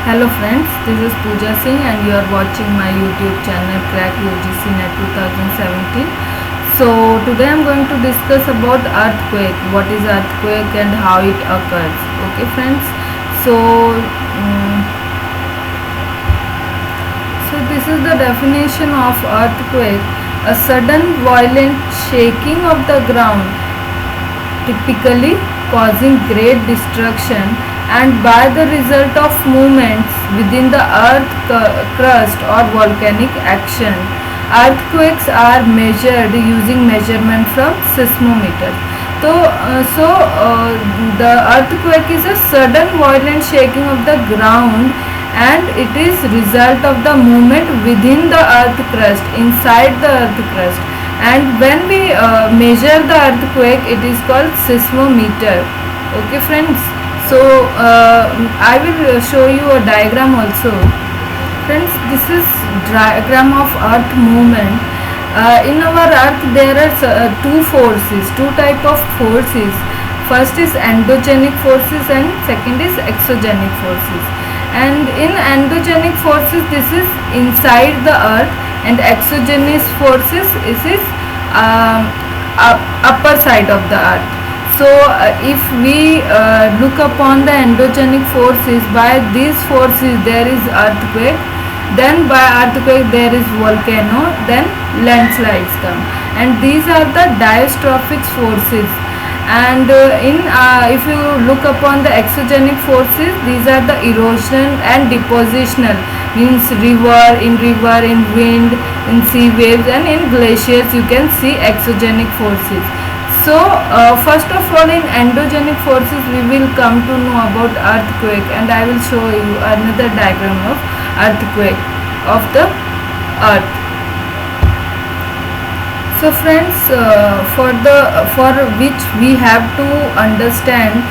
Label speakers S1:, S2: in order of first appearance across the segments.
S1: Hello friends, this is Pooja Singh and you are watching my YouTube channel Crack UGC Net 2017. So today I am going to discuss about earthquake, what is earthquake and how it occurs. Okay friends, so this is the definition of earthquake, a sudden violent shaking of the ground, typically causing great destruction and by the result of movements within the earth crust or volcanic action. Earthquakes are measured using measurement from seismometer. The earthquake is a sudden violent shaking of the ground and it is result of the movement within the earth crust, inside the earth crust. And when we measure the earthquake, it is called seismometer. Okay friends, so I will show you a diagram also. Friends, this is diagram of earth movement. In our earth there are two type of forces. First is endogenic forces and second is exogenic forces. And in endogenic forces, this is inside the earth, and exogenous forces is upper side of the earth. So if we look upon the endogenic forces, by these forces there is earthquake, then by earthquake there is volcano, then landslides come, and these are the diastrophic forces. And if you look upon the exogenic forces, these are the erosion and depositional, means river, in wind, in sea waves, and in glaciers you can see exogenic forces. So first of all, in endogenic forces we will come to know about earthquake, and I will show you another diagram of earthquake of the earth. So friends, for which we have to understand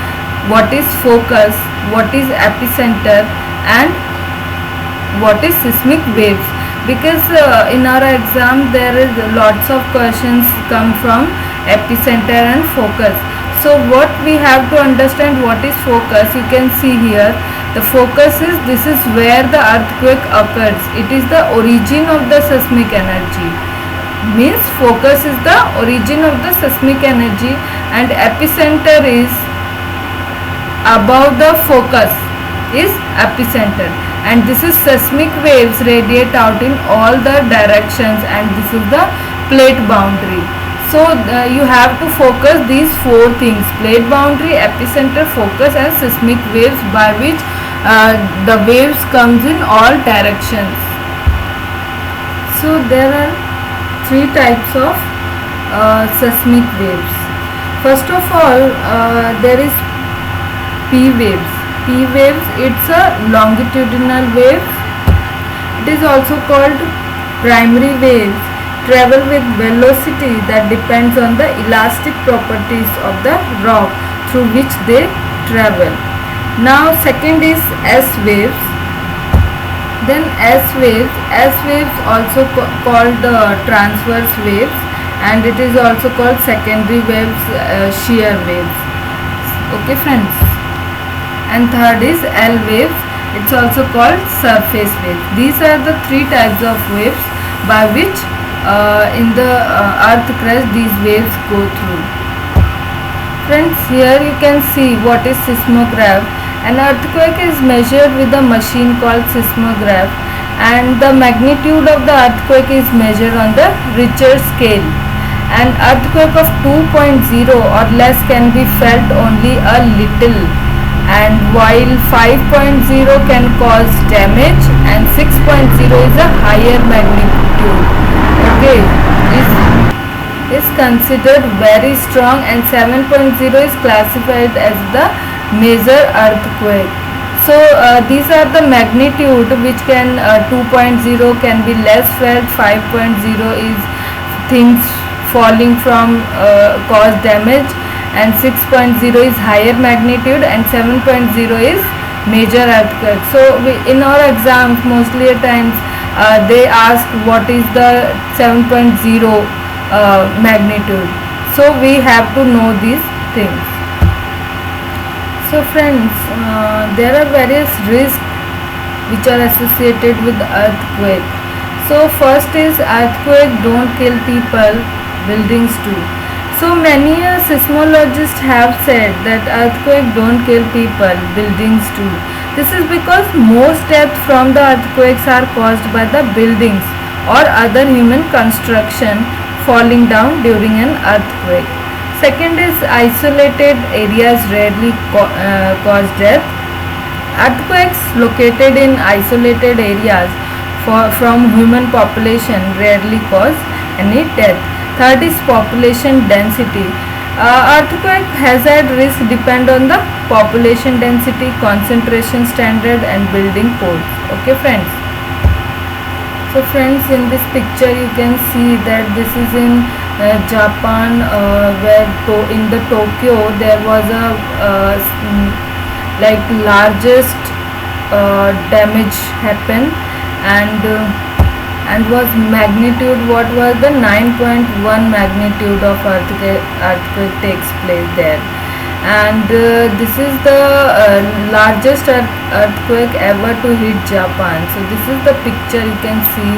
S1: what is focus, what is epicenter, and what is seismic waves, because in our exam there is lots of questions come from epicenter and focus. So what we have to understand, what is focus, you can see here. The focus is, this is where the earthquake occurs. It is the origin of the seismic energy. Means focus is the origin of the seismic energy, and epicenter is above the focus is epicenter, and this is seismic waves radiate out in all the directions, and this is the plate boundary. So you have to focus these four things: plate boundary, epicenter, focus, and seismic waves, by which the waves comes in all directions. So there are three types of seismic waves. First of all, there is P waves. P waves, it's a longitudinal wave. It is also called primary waves. Travel with velocity that depends on the elastic properties of the rock through which they travel. Now second is S waves. Then S waves also called the transverse waves, and it is also called secondary waves, shear waves. Okay friends. And third is L waves. It's also called surface waves. These are the three types of waves by which in the earth crust these waves go through. Friends, here you can see what is seismograph. An earthquake is measured with a machine called seismograph, and the magnitude of the earthquake is measured on the Richter scale. An earthquake of 2.0 or less can be felt only a little, and while 5.0 can cause damage, and 6.0 is a higher magnitude. Okay, is considered very strong, and 7.0 is classified as the major earthquake. So these are the magnitude which can 2.0 can be less felt, 5.0 is things falling from cause damage, and 6.0 is higher magnitude, and 7.0 is major earthquake. So in our exams mostly at times they ask what is the 7.0 magnitude. So we have to know these things. So friends, there are various risks which are associated with earthquake. So first is earthquake don't kill people, buildings do. So many seismologists have said that earthquake don't kill people, buildings do. This is because most deaths from the earthquakes are caused by the buildings or other human construction falling down during an earthquake. Second is isolated areas rarely cause death. Earthquakes located in isolated areas from human population rarely cause any death. Third is population density. Earthquake hazard risk depend on the population density, concentration standard and building codes. Okay friends. So friends, in this picture you can see that this is in Japan, where in the Tokyo there was a like largest damage happened, and was magnitude, what was the 9.1 magnitude of earthquake takes place there. And this is the largest earthquake ever to hit Japan. So this is the picture, you can see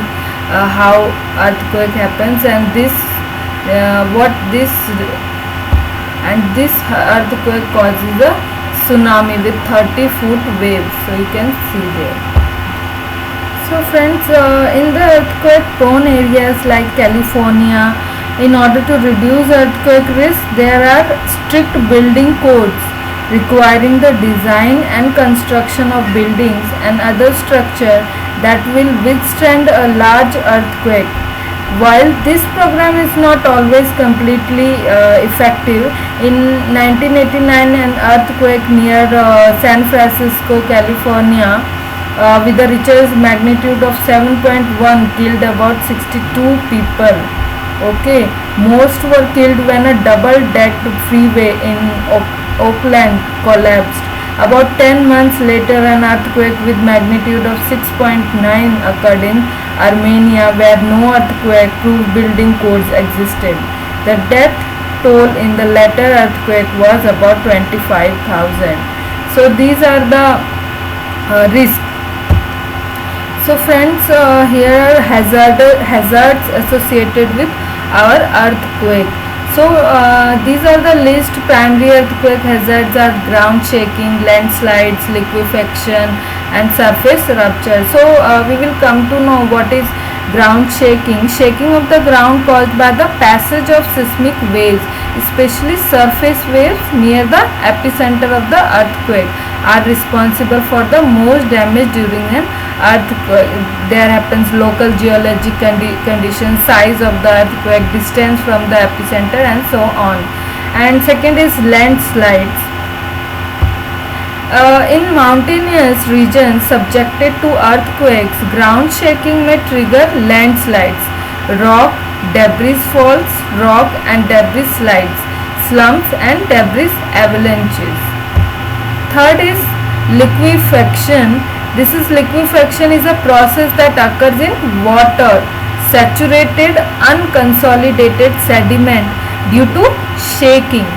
S1: how earthquake happens, and this earthquake causes a tsunami with 30-foot waves. So you can see there. So friends, in the earthquake prone areas like California, in order to reduce earthquake risk, there are strict building codes requiring the design and construction of buildings and other structure that will withstand a large earthquake. While this program is not always completely effective, in 1989 an earthquake near San Francisco, California, with a Richter's magnitude of 7.1 killed about 62 people. Okay, most were killed when a double-decked freeway in Oakland collapsed. About 10 months later, an earthquake with magnitude of 6.9 occurred in Armenia, where no earthquake-proof building codes existed. The death toll in the latter earthquake was about 25,000. So these are the risks. So friends, here are hazards associated with our earthquake. So these are the list. Primary earthquake hazards are ground shaking, landslides, liquefaction and surface rupture. So we will come to know what is ground shaking. Shaking of the ground caused by the passage of seismic waves, especially surface waves near the epicenter of the earthquake, are responsible for the most damage during an earthquake. There happens local geologic conditions, size of the earthquake, distance from the epicenter and so on. And second is landslides. In mountainous regions subjected to earthquakes, ground shaking may trigger landslides, rock, debris falls, rock and debris slides, slumps and debris avalanches. Third is liquefaction. Liquefaction is a process that occurs in water, saturated, unconsolidated sediment due to shaking.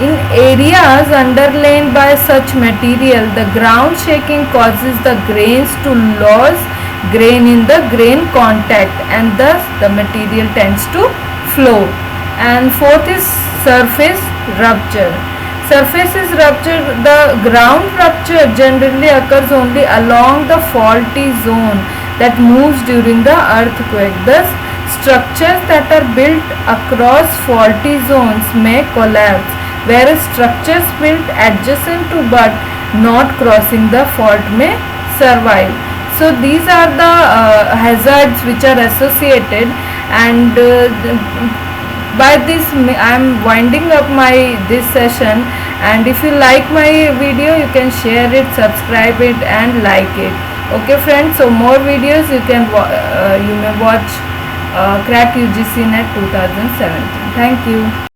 S1: In areas underlain by such material, the ground shaking causes the grains to lose grain in the grain contact, and thus the material tends to flow. And fourth is surface rupture. Surface is ruptured. The ground rupture generally occurs only along the faulty zone that moves during the earthquake. Thus, structures that are built across faulty zones may collapse, whereas structures built adjacent to but not crossing the fault may survive. So these are the hazards which are associated, and by this I am winding up this session. And if you like my video, you can share it, subscribe it and like it. Okay friends, so more videos you may watch Crack UGC Net 2017. Thank you.